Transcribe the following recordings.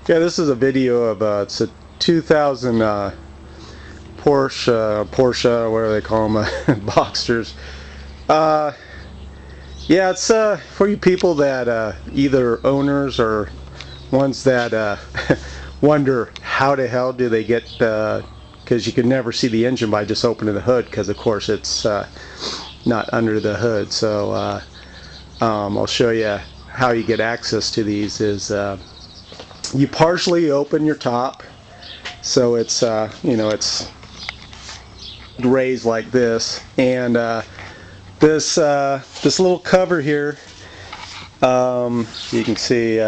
Yeah, this is a video of it's a 2000 Porsche, whatever they call them, Boxsters. Yeah, it's for you people that either owners or ones that wonder how the hell do they get, because you can never see the engine by just opening the hood, because of course it's not under the hood. So I'll show you how you get access to these. Is you partially open your top, so it's it's raised like this, and this little cover here, you can see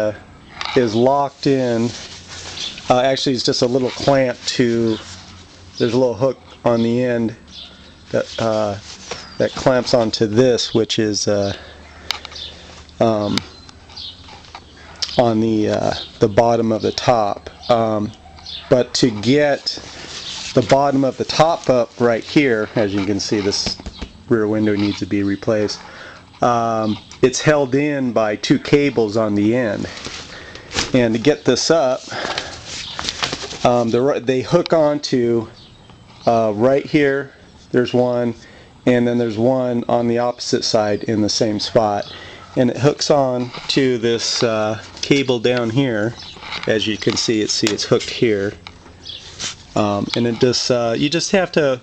is locked in. Actually, it's just a little clamp to. There's a little hook on the end that that clamps onto this, which is on the bottom of the top. But to get the bottom of the top up right here, as you can see, this rear window needs to be replaced. It's held in by two cables on the end, and to get this up, they hook onto right here. There's one, and then there's one on the opposite side in the same spot, and it hooks on to this cable down here. As you can see, it's hooked here, and it just you just have to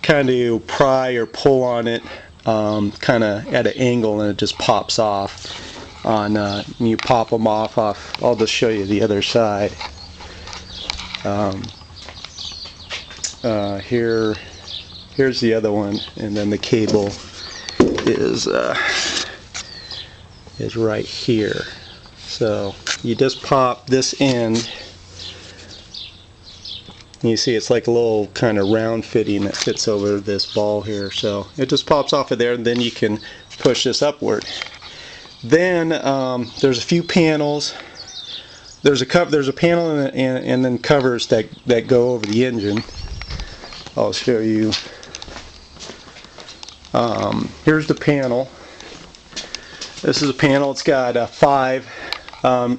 kind of pry or pull on it, kind of at an angle, and it just pops off. You pop them off. I'll just show you the other side. Here's the other one, and then the cable is right here. So you just pop this end. You see it's like a little kind of round fitting that fits over this ball here. So it just pops off of there, and then you can push this upward. Then there's a few panels. There's a panel and then covers that go over the engine. I'll show you. Here's the panel. This is a panel. It's got 5.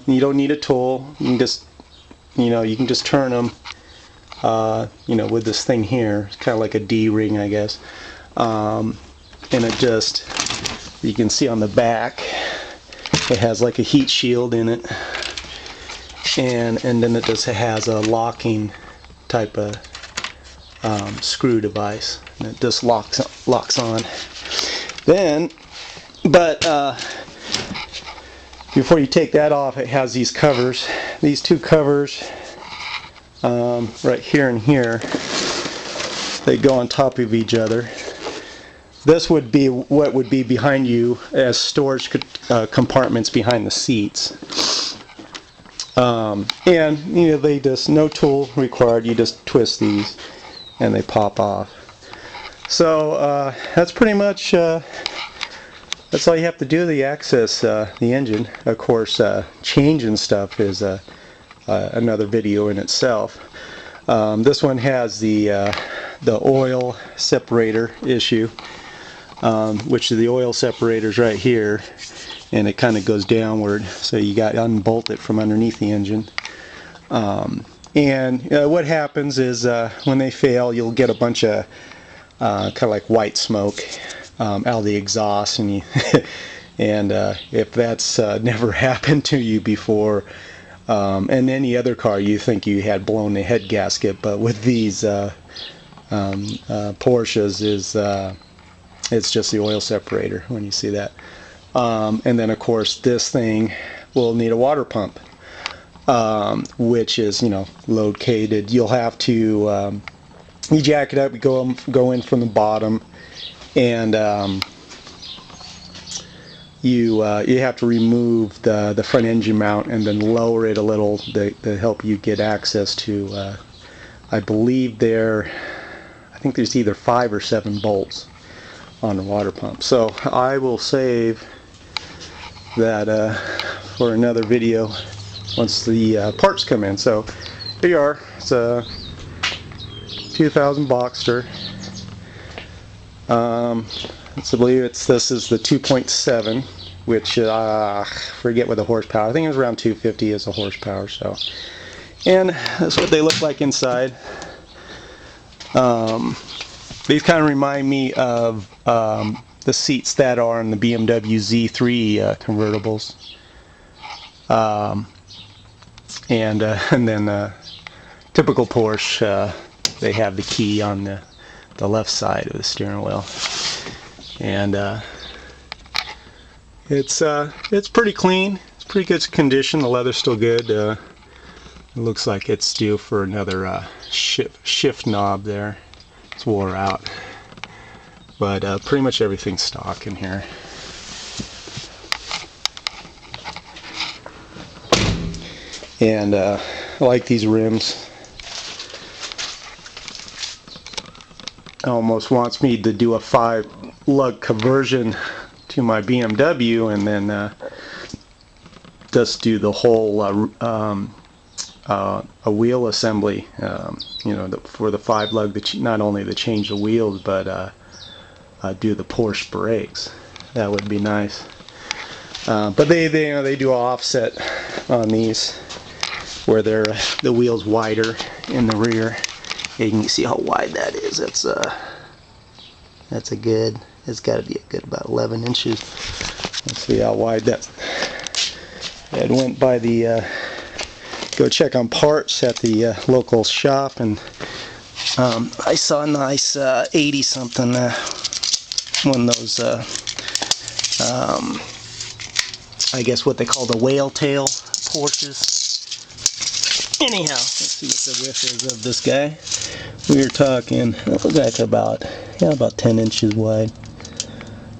You don't need a tool. You can just, you can just turn them. With this thing here, it's kind of like a D-ring, I guess. And it just, you can see on the back, it has like a heat shield in it, and then it just has a locking type of screw device, and it just locks on. Then, but before you take that off, it has these covers. These two covers, right here and here, they go on top of each other. This would be what would be behind you as storage compartments behind the seats. And they just, no tool required. You just twist these, and they pop off. So that's pretty much that's all you have to do to access the engine. Of course, changing stuff is another video in itself. This one has the oil separator issue, which is the oil separator's right here, and it kind of goes downward, so you got to unbolt it from underneath the engine. And what happens is when they fail, you'll get a bunch of kind of like white smoke out of the exhaust, and and if that's never happened to you before, and any other car, you think you had blown the head gasket, but with these Porsches, it's just the oil separator when you see that. And then of course this thing will need a water pump, which is located. You'll have to you jack it up, you go in from the bottom, and you have to remove the front engine mount and then lower it a little to help you get access to, I believe I think there's either 5 or 7 bolts on the water pump. So I will save that for another video once the parts come in. So here you are. It's a 2000 Boxster. I believe this is the 2.7. which forget what the horsepower. I think it was around 250 as a horsepower. So, and that's what they look like inside. These kind of remind me of the seats that are in the BMW Z3 convertibles. And then typical Porsche, they have the key on the left side of the steering wheel, and it's pretty clean. It's pretty good condition. The leather's still good. It looks like it's due for another shift knob there. It's wore out, but pretty much everything's stock in here. And I like these rims. It almost wants me to do a 5-lug conversion to my BMW and then just do the whole a wheel assembly, you know, for the 5-lug, not only to change the wheels, but do the Porsche brakes. That would be nice. But they you know, they do an offset on these, where the wheel's wider in the rear. You can see how wide that is. That's a good. It's got to be a good about 11 inches. Let's see how wide that. It went by the. Go check on parts at the local shop, and I saw a nice 80 something. One of those. I guess what they call the whale tail Porsches. Anyhow, let's see what the width is of this guy. We were talking, it looks like about 10 inches wide.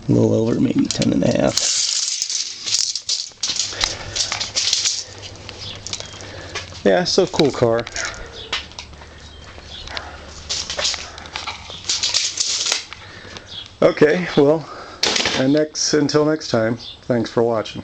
A little over, maybe 10 and a half. Yeah, so cool car. Okay, well, until next time, thanks for watching.